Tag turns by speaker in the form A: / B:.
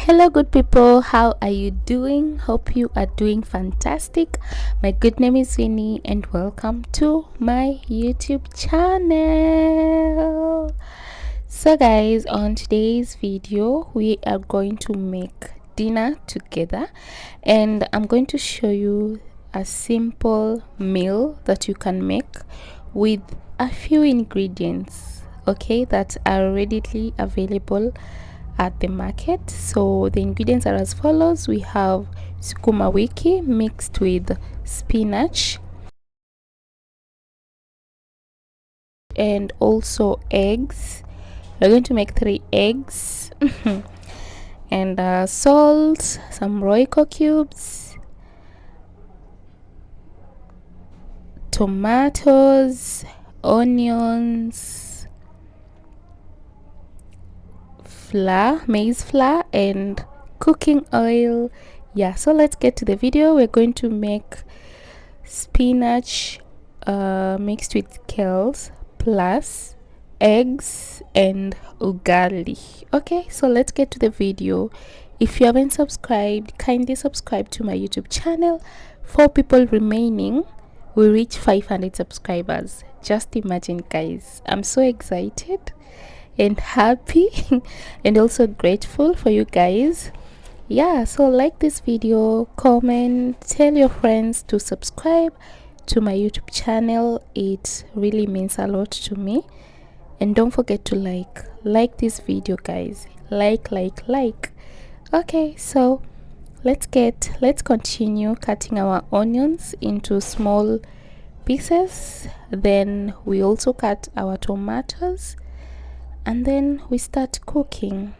A: Hello good people, how are you doing? Hope you are doing fantastic. My good name is Winnie and welcome to my YouTube channel. So guys, on today's video we are going to make dinner together, and I'm going to show you a simple meal that you can make with a few ingredients, okay, that are readily available at the market. So the ingredients are as follows: we have sukuma wiki mixed with spinach, and also eggs. We're going to make 3 eggs and salt, some royco cubes, tomatoes, onions, flour, maize flour, and cooking oil. Yeah, so let's get to the video. We're going to make spinach mixed with kales plus eggs and ugali. Okay, so let's get to the video. If you haven't subscribed, kindly subscribe to my YouTube channel. 4 people remaining, we reach 500 subscribers. Just imagine guys, I'm so excited and happy and also grateful for you guys. Yeah, so like this video, comment, tell your friends to subscribe to my YouTube channel. It really means a lot to me. And don't forget to like this video guys. Like. Okay, so let's continue cutting our onions into small pieces. Then we also cut our tomatoes, and then we start cooking.